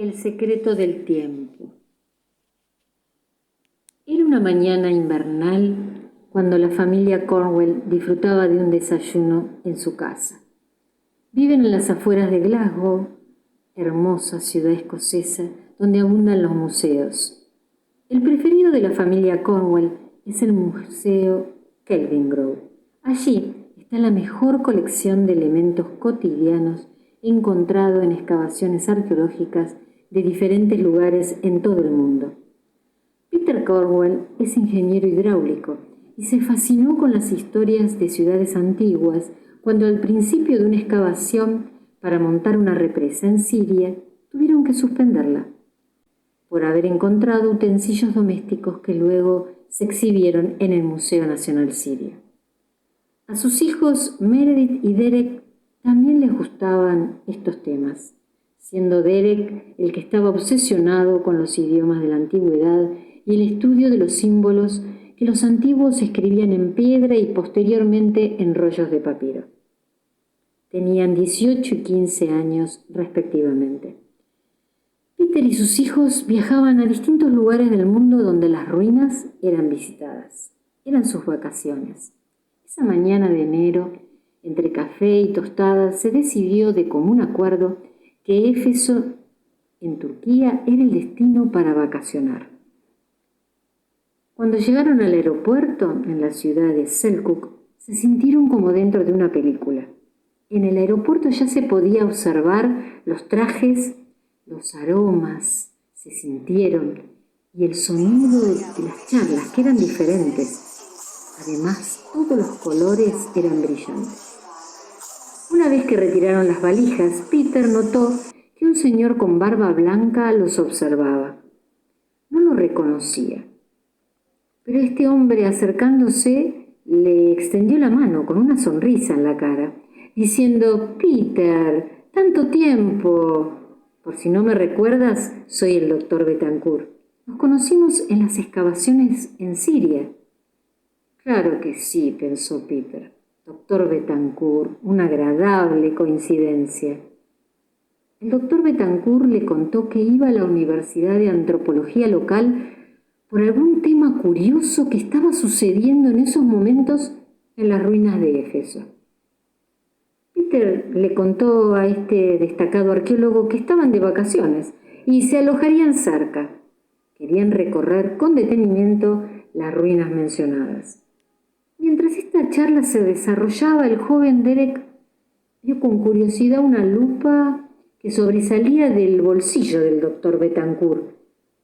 El secreto del tiempo. Era una mañana invernal cuando la familia Cornwell disfrutaba de un desayuno en su casa. Viven en las afueras de Glasgow, hermosa ciudad escocesa donde abundan los museos. El preferido de la familia Cornwell es el Museo Kelvingrove. Allí está la mejor colección de elementos cotidianos encontrado en excavaciones arqueológicas de diferentes lugares en todo el mundo. Peter Cornwell es ingeniero hidráulico y se fascinó con las historias de ciudades antiguas cuando al principio de una excavación para montar una represa en Siria tuvieron que suspenderla por haber encontrado utensilios domésticos que luego se exhibieron en el Museo Nacional Sirio. A sus hijos Meredith y Derek también les gustaban estos temas, siendo Derek el que estaba obsesionado con los idiomas de la antigüedad y el estudio de los símbolos que los antiguos escribían en piedra y posteriormente en rollos de papiro. Tenían 18 y 15 años respectivamente. Peter y sus hijos viajaban a distintos lugares del mundo donde las ruinas eran visitadas. Eran sus vacaciones. Esa mañana de enero, entre café y tostadas, se decidió de común acuerdo que Éfeso, en Turquía, era el destino para vacacionar. Cuando llegaron al aeropuerto, en la ciudad de Selçuk, se sintieron como dentro de una película. En el aeropuerto ya se podía observar los trajes, los aromas, se sintieron, y el sonido de las charlas, que eran diferentes. Además, todos los colores eran brillantes. Una vez que retiraron las valijas, Peter notó que un señor con barba blanca los observaba. No lo reconocía, pero este hombre, acercándose, le extendió la mano con una sonrisa en la cara, diciendo: «Peter, tanto tiempo. Por si no me recuerdas, soy el doctor Betancourt. Nos conocimos en las excavaciones en Siria». «Claro que sí», pensó Peter. Doctor Betancourt, una agradable coincidencia. El doctor Betancourt le contó que iba a la Universidad de Antropología local por algún tema curioso que estaba sucediendo en esos momentos en las ruinas de Éfeso. Peter le contó a este destacado arqueólogo que estaban de vacaciones y se alojarían cerca. Querían recorrer con detenimiento las ruinas mencionadas. Mientras esta charla se desarrollaba, el joven Derek vio con curiosidad una lupa que sobresalía del bolsillo del doctor Betancourt,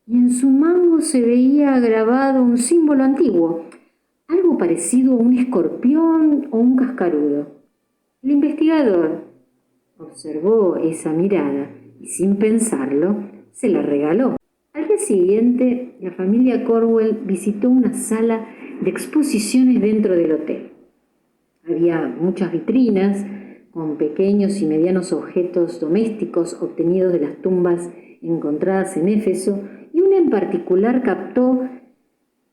y en su mango se veía grabado un símbolo antiguo, algo parecido a un escorpión o un cascarudo. El investigador observó esa mirada y, sin pensarlo, se la regaló. Al día siguiente, la familia Cornwell visitó una sala de exposiciones dentro del hotel. Había muchas vitrinas con pequeños y medianos objetos domésticos obtenidos de las tumbas encontradas en Éfeso, y una en particular captó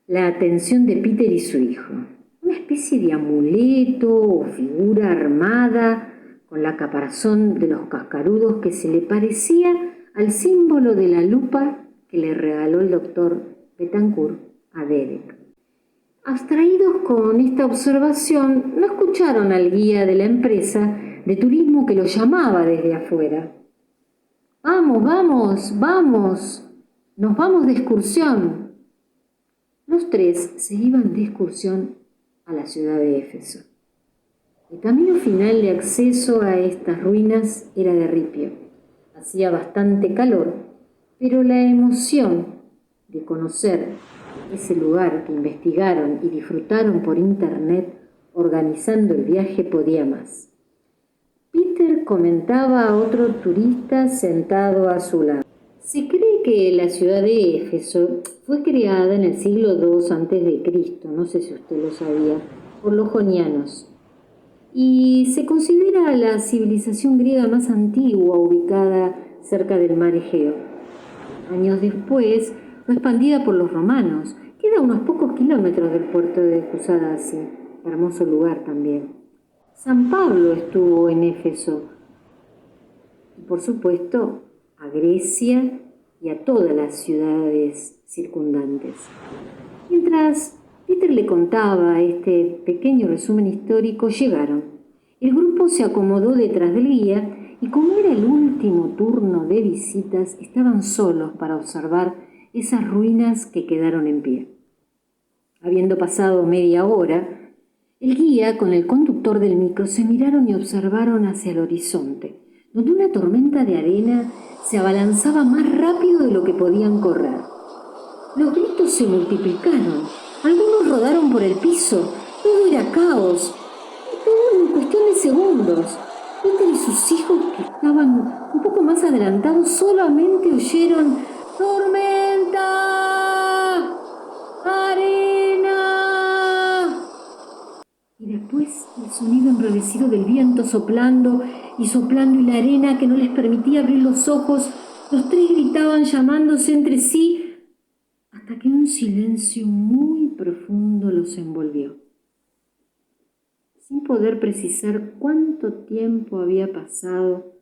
la atención de Peter y su hijo. Una especie de amuleto o figura armada con la caparazón de los cascarudos que se le parecía al símbolo de la lupa que le regaló el doctor Betancourt a Derek. Abstraídos con esta observación, no escucharon al guía de la empresa de turismo que los llamaba desde afuera. «¡Vamos, vamos, vamos! ¡Nos vamos de excursión!». Los tres se iban de excursión a la ciudad de Éfeso. El camino final de acceso a estas ruinas era de ripio. Hacía bastante calor, pero la emoción de conocer ese lugar que investigaron y disfrutaron por internet organizando el viaje podía más. Peter comentaba a otro turista sentado a su lado: «Se cree que la ciudad de Éfeso fue creada en el siglo II a.C., no sé si usted lo sabía, por los jonianos, y se considera la civilización griega más antigua ubicada cerca del mar Egeo. Años después fue expandida por los romanos. Queda a unos pocos kilómetros del puerto de Kusadasi, hermoso lugar también. San Pablo estuvo en Éfeso. Y por supuesto, a Grecia y a todas las ciudades circundantes. Mientras Peter le contaba este pequeño resumen histórico, llegaron. El grupo se acomodó detrás del guía y como era el último turno de visitas, estaban solos para observar esas ruinas que quedaron en pie. Habiendo pasado media hora, el guía con el conductor del micro se miraron y observaron hacia el horizonte, donde una tormenta de arena se abalanzaba más rápido de lo que podían correr. Los gritos se multiplicaron, algunos rodaron por el piso, todo era caos, y todo en cuestión de segundos. Peter y sus hijos, que estaban un poco más adelantados, solamente oyeron ¡tormenta! ¡Arena! Y después el sonido enrarecido del viento soplando y soplando y la arena que no les permitía abrir los ojos. Los tres gritaban llamándose entre sí hasta que un silencio muy profundo los envolvió. Sin poder precisar cuánto tiempo había pasado,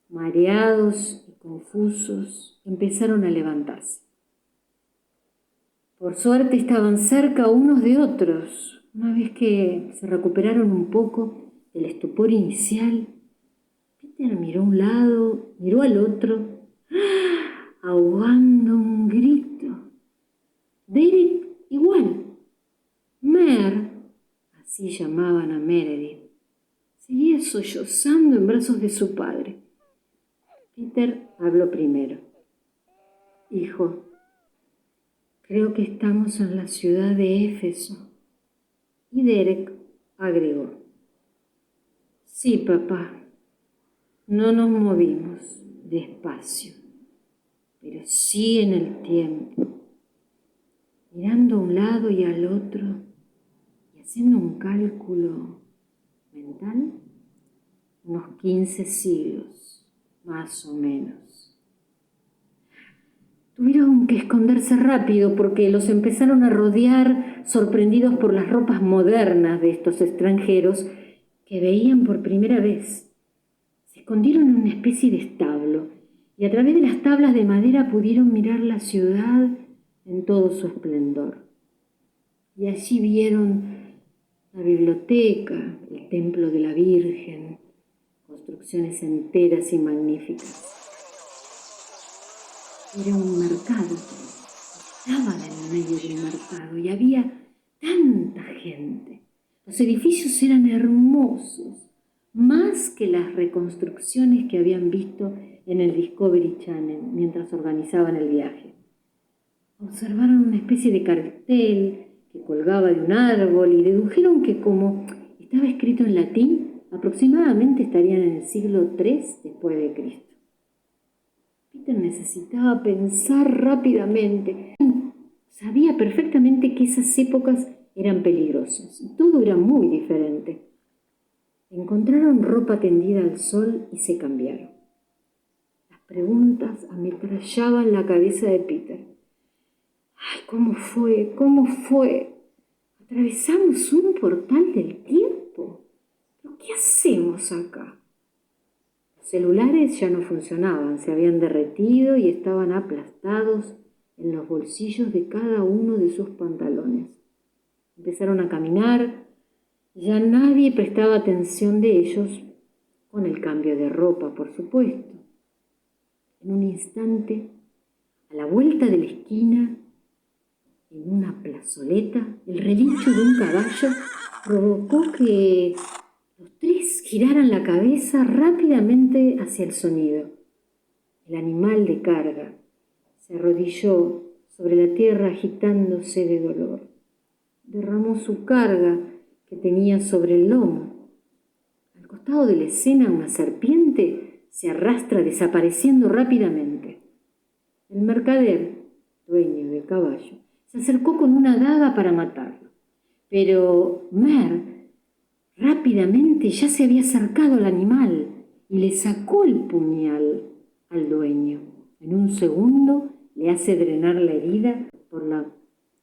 mareados y confusos, empezaron a levantarse. Por suerte estaban cerca unos de otros. Una vez que se recuperaron un poco del estupor inicial, Peter miró a un lado, miró al otro, ahogando un grito. Derek igual. Mer, así llamaban a Meredith, seguía sollozando en brazos de su padre. Peter habló primero. Hijo, creo que estamos en la ciudad de Éfeso. Y Derek agregó. Sí, papá. No nos movimos despacio, pero sí en el tiempo. Mirando a un lado y al otro y haciendo un cálculo mental, unos 15 siglos, más o menos. Tuvieron que esconderse rápido porque los empezaron a rodear, sorprendidos por las ropas modernas de estos extranjeros que veían por primera vez. Se escondieron en una especie de establo y a través de las tablas de madera pudieron mirar la ciudad en todo su esplendor. Y allí vieron la biblioteca, el templo de la Virgen, construcciones enteras y magníficas. Era un mercado, estaban en el medio del mercado y había tanta gente. Los edificios eran hermosos, más que las reconstrucciones que habían visto en el Discovery Channel mientras organizaban el viaje. Observaron una especie de cartel que colgaba de un árbol y dedujeron que como estaba escrito en latín, aproximadamente estarían en el siglo III después de Cristo. Peter necesitaba pensar rápidamente. Sabía perfectamente que esas épocas eran peligrosas y todo era muy diferente. Encontraron ropa tendida al sol y se cambiaron. Las preguntas ametrallaban la cabeza de Peter. ¡Ay, cómo fue! ¿Cómo fue? ¿Atravesamos un portal del tiempo? ¿Pero qué hacemos acá? Los celulares ya no funcionaban, se habían derretido y estaban aplastados en los bolsillos de cada uno de sus pantalones. Empezaron a caminar, ya nadie prestaba atención de ellos, con el cambio de ropa, por supuesto. En un instante, a la vuelta de la esquina, en una plazoleta, el relincho de un caballo provocó que los tres giraran la cabeza rápidamente hacia el sonido. El animal de carga se arrodilló sobre la tierra agitándose de dolor. Derramó su carga que tenía sobre el lomo. Al costado de la escena, una serpiente se arrastra desapareciendo rápidamente. El mercader, dueño del caballo, se acercó con una daga para matarlo. Pero Mer rápidamente ya se había acercado al animal y le sacó el puñal al dueño. En un segundo le hace drenar la herida por la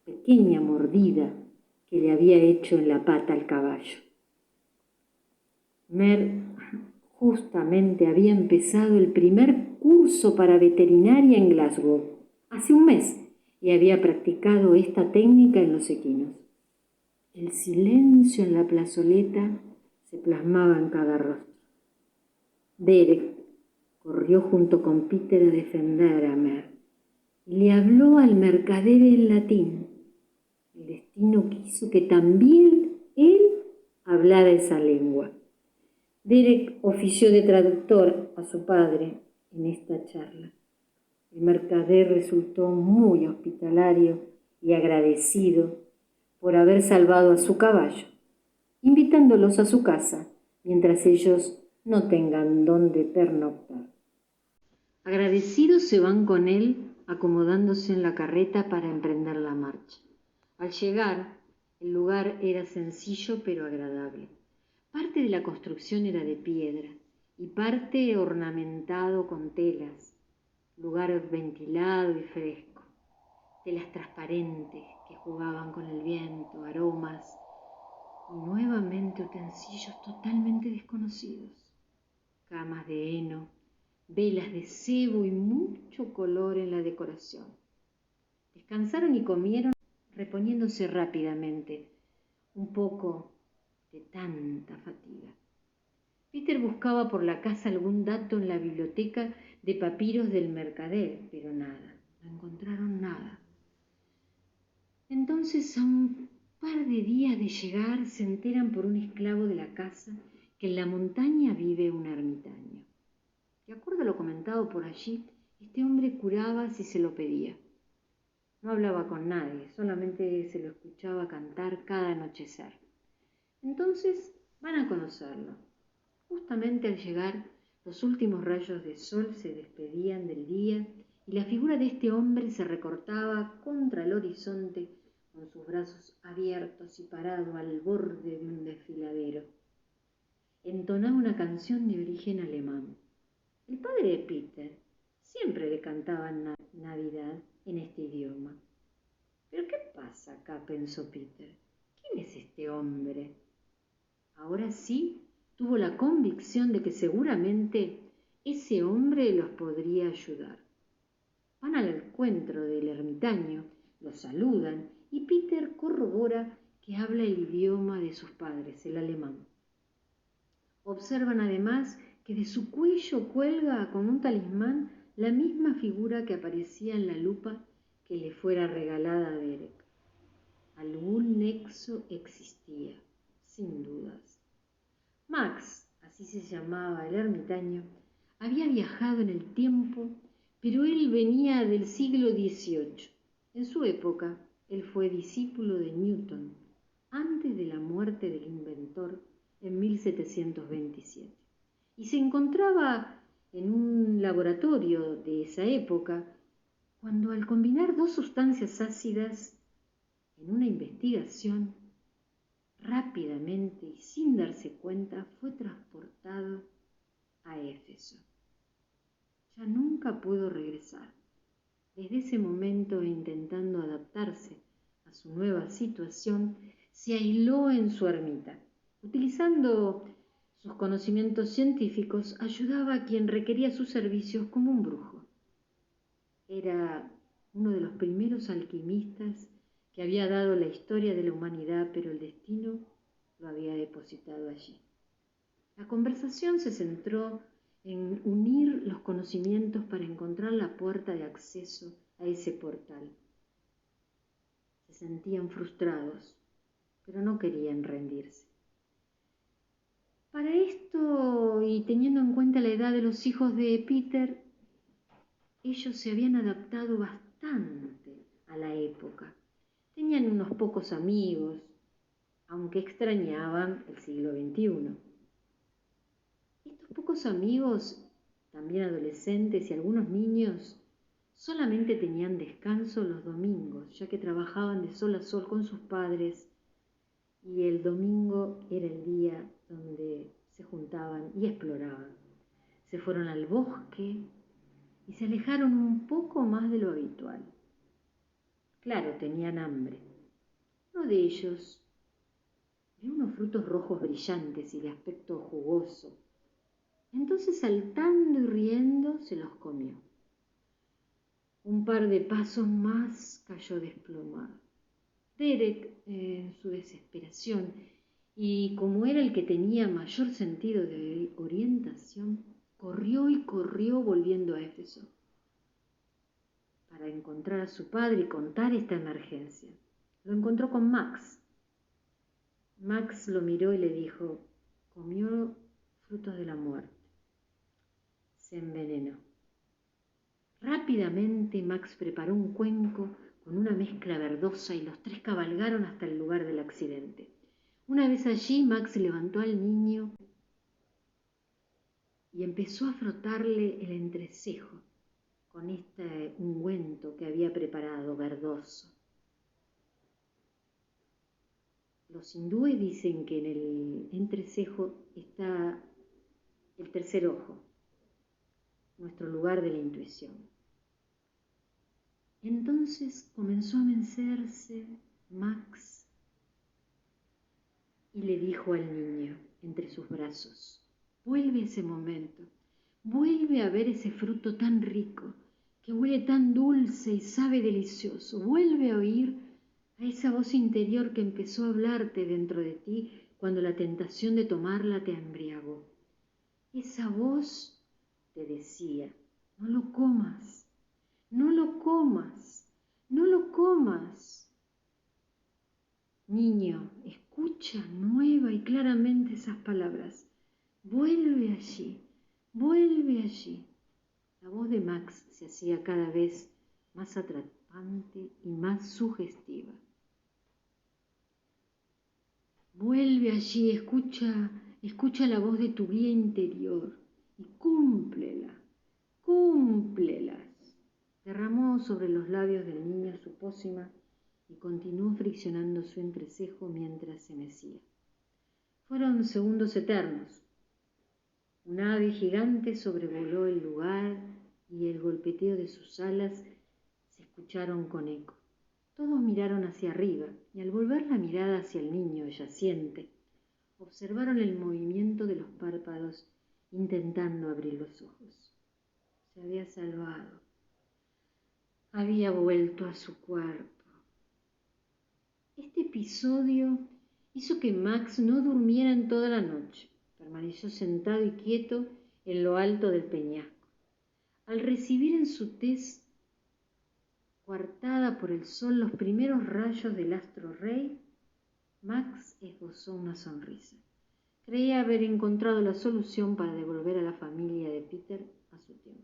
pequeña mordida que le había hecho en la pata al caballo. Mer justamente había empezado el primer curso para veterinaria en Glasgow hace un mes y había practicado esta técnica en los equinos. El silencio en la plazoleta se plasmaba en cada rostro. Derek corrió junto con Peter a defender a Mer y le habló al mercader en latín. El destino quiso que también él hablara esa lengua. Derek ofició de traductor a su padre en esta charla. El mercader resultó muy hospitalario y agradecido por haber salvado a su caballo, invitándolos a su casa mientras ellos no tengan dónde pernoctar. Agradecidos se van con él, acomodándose en la carreta para emprender la marcha. Al llegar, el lugar era sencillo pero agradable. Parte de la construcción era de piedra y parte ornamentado con telas, lugar ventilado y fresco, telas transparentes que jugaban con el viento, aromas y nuevamente utensilios totalmente desconocidos, camas de heno, velas de cebo y mucho color en la decoración. Descansaron y comieron, reponiéndose rápidamente, un poco de tanta fatiga. Peter buscaba por la casa algún dato en la biblioteca de papiros del mercader, pero nada, no encontraron nada. Entonces, a un par de días de llegar, se enteran por un esclavo de la casa que en la montaña vive un ermitaño. De acuerdo a lo comentado por allí, este hombre curaba si se lo pedía. No hablaba con nadie, solamente se lo escuchaba cantar cada anochecer. Entonces van a conocerlo. Justamente al llegar, los últimos rayos de sol se despedían del día y la figura de este hombre se recortaba contra el horizonte con sus brazos abiertos y parado al borde de un desfiladero. Entonaba una canción de origen alemán. El padre de Peter siempre le cantaba en Navidad en este idioma. ¿Pero qué pasa acá?, pensó Peter. ¿Quién es este hombre? Ahora sí tuvo la convicción de que seguramente ese hombre los podría ayudar. Van al encuentro del ermitaño, lo saludan y Peter corrobora que habla el idioma de sus padres, el alemán. Observan además que de su cuello cuelga como un talismán la misma figura que aparecía en la lupa que le fuera regalada a Derek. Algún nexo existía, sin dudas. Max, así se llamaba el ermitaño, había viajado en el tiempo, pero él venía del siglo XVIII. En su época, él fue discípulo de Newton, antes de la muerte del inventor en 1727. Y se encontraba en un laboratorio de esa época cuando, al combinar dos sustancias ácidas en una investigación, rápidamente y sin darse cuenta fue transportado a Éfeso. Ya nunca pudo regresar. Desde ese momento, intentando adaptarse a su nueva situación, se aisló en su ermita. Utilizando sus conocimientos científicos, ayudaba a quien requería sus servicios como un brujo. Era uno de los primeros alquimistas que había dado la historia de la humanidad, pero el destino lo había depositado allí. La conversación se centró en unir los conocimientos para encontrar la puerta de acceso a ese portal. Se sentían frustrados, pero no querían rendirse. Para esto, y teniendo en cuenta la edad de los hijos de Peter, ellos se habían adaptado bastante a la época. Tenían unos pocos amigos, aunque extrañaban el siglo XXI. Estos pocos amigos, también adolescentes y algunos niños, solamente tenían descanso los domingos, ya que trabajaban de sol a sol con sus padres, y el domingo era el día donde se juntaban y exploraban. Se fueron al bosque y se alejaron un poco más de lo habitual. Claro, tenían hambre. Uno de ellos vio unos frutos rojos brillantes y de aspecto jugoso. Entonces, saltando y riendo, se los comió. Un par de pasos más cayó desplomado. Derek, en su desesperación, y como era el que tenía mayor sentido de orientación, corrió y corrió volviendo a Éfeso para encontrar a su padre y contar esta emergencia. Lo encontró con Max. Max lo miró y le dijo: comió frutos de la muerte. Se envenenó. Rápidamente Max preparó un cuenco con una mezcla verdosa y los tres cabalgaron hasta el lugar del accidente. Una vez allí, Max levantó al niño y empezó a frotarle el entrecejo con este ungüento que había preparado, verdoso. Los hindúes dicen que en el entrecejo está el tercer ojo, nuestro lugar de la intuición. Entonces comenzó a mecerse Max y le dijo al niño entre sus brazos: vuelve ese momento, vuelve a ver ese fruto tan rico, que huele tan dulce y sabe delicioso, vuelve a oír a esa voz interior que empezó a hablarte dentro de ti cuando la tentación de tomarla te embriagó. Esa voz te decía: no lo comas, no lo comas, no lo comas. Niño, escucha nueva y claramente esas palabras. Vuelve allí, vuelve allí. La voz de Max se hacía cada vez más atrapante y más sugestiva. Vuelve allí, escucha la voz de tu guía interior y cúmplelas. Derramó sobre los labios del niño su pócima y continuó friccionando su entrecejo mientras se mecía. Fueron segundos eternos. Un ave gigante sobrevoló el lugar y el golpeteo de sus alas se escucharon con eco. Todos miraron hacia arriba y al volver la mirada hacia el niño yaciente, observaron el movimiento de los párpados intentando abrir los ojos. Se había salvado. Había vuelto a su cuerpo. Este episodio hizo que Max no durmiera en toda la noche. Permaneció sentado y quieto en lo alto del peñasco. Al recibir en su tez, coartada por el sol, los primeros rayos del astro rey, Max esbozó una sonrisa. Creía haber encontrado la solución para devolver a la familia de Peter a su tiempo.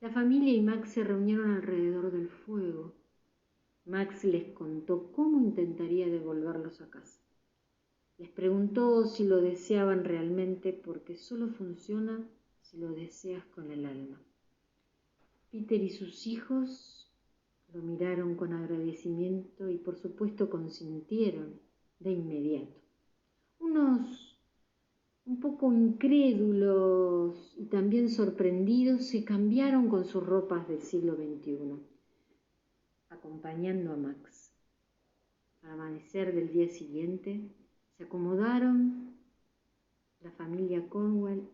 La familia y Max se reunieron alrededor del fuego. Max les contó cómo intentaría devolverlos a casa. Les preguntó si lo deseaban realmente, porque solo funciona si lo deseas con el alma. Peter y sus hijos lo miraron con agradecimiento y por supuesto consintieron de inmediato. Unos un poco incrédulos y también sorprendidos se cambiaron con sus ropas del siglo XXI, acompañando a Max. Al amanecer del día siguiente, se acomodaron la familia Cornwell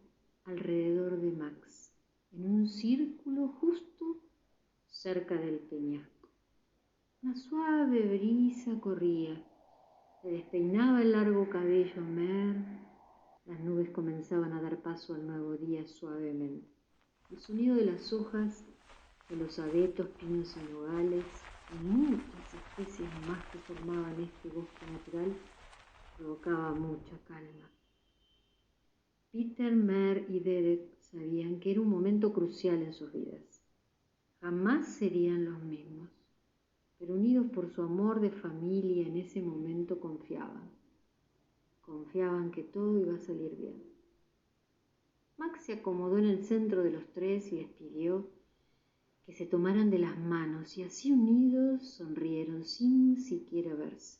alrededor de Max, en un círculo justo cerca del peñasco. Una suave brisa corría, le despeinaba el largo cabello a Mer. Las nubes comenzaban a dar paso al nuevo día suavemente. El sonido de las hojas de los abetos, pinos y nogales y muchas especies más que formaban este bosque natural provocaba mucha calma. Peter, Mer y Derek sabían que era un momento crucial en sus vidas. Jamás serían los mismos, pero unidos por su amor de familia en ese momento confiaban. Confiaban que todo iba a salir bien. Max se acomodó en el centro de los tres y les pidió que se tomaran de las manos y así unidos sonrieron sin siquiera verse.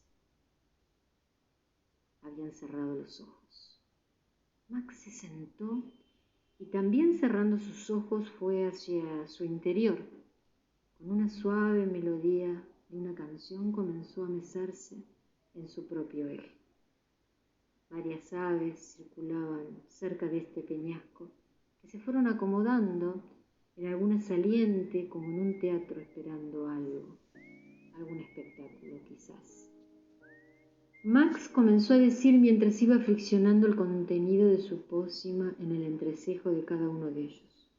Habían cerrado los ojos. Max se sentó y también cerrando sus ojos fue hacia su interior. Con una suave melodía de una canción comenzó a mecerse en su propio eje. Varias aves circulaban cerca de este peñasco, que se fueron acomodando en alguna saliente como en un teatro esperando algo, algún espectáculo quizás. Max comenzó a decir mientras iba friccionando el contenido de su pócima en el entrecejo de cada uno de ellos.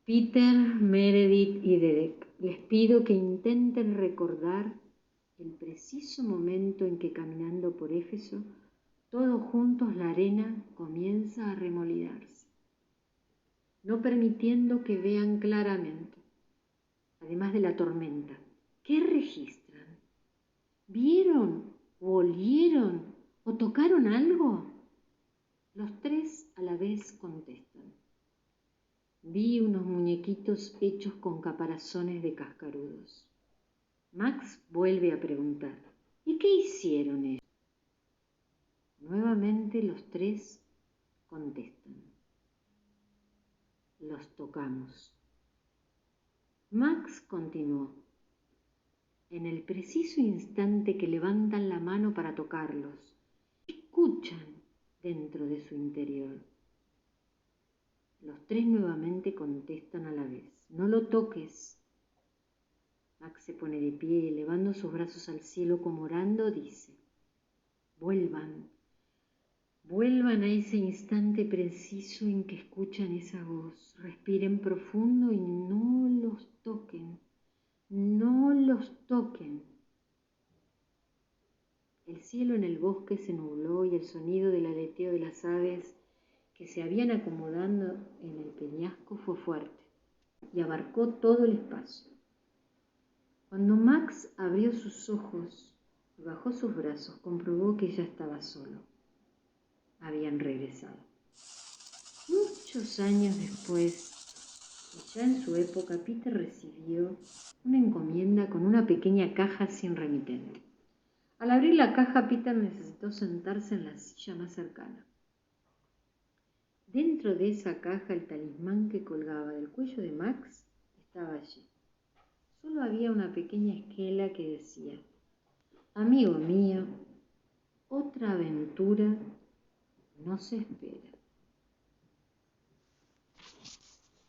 Peter, Meredith y Derek, les pido que intenten recordar el preciso momento en que caminando por Éfeso, todos juntos la arena comienza a remolidarse, no permitiendo que vean claramente, además de la tormenta. ¿Qué registran? ¿Vieron o olieron o tocaron algo? Los tres a la vez contestan. Vi unos muñequitos hechos con caparazones de cascarudos. Max vuelve a preguntar, ¿y qué hicieron ellos? Nuevamente los tres contestan. Los tocamos. Max continuó. En el preciso instante que levantan la mano para tocarlos, escuchan dentro de su interior. Los tres nuevamente contestan a la vez. No lo toques. Max se pone de pie, elevando sus brazos al cielo como orando, dice, vuelvan a ese instante preciso en que escuchan esa voz. Respiren profundo y no los toquen. No los toquen. El cielo en el bosque se nubló y el sonido del aleteo de las aves que se habían acomodado en el peñasco fue fuerte y abarcó todo el espacio. Cuando Max abrió sus ojos y bajó sus brazos, comprobó que ya estaba solo. Habían regresado. Muchos años después, y ya en su época, Peter recibió una encomienda con una pequeña caja sin remitente. Al abrir la caja, Peter necesitó sentarse en la silla más cercana. Dentro de esa caja, el talismán que colgaba del cuello de Max estaba allí. Solo había una pequeña esquela que decía, amigo mío, otra aventura no se espera.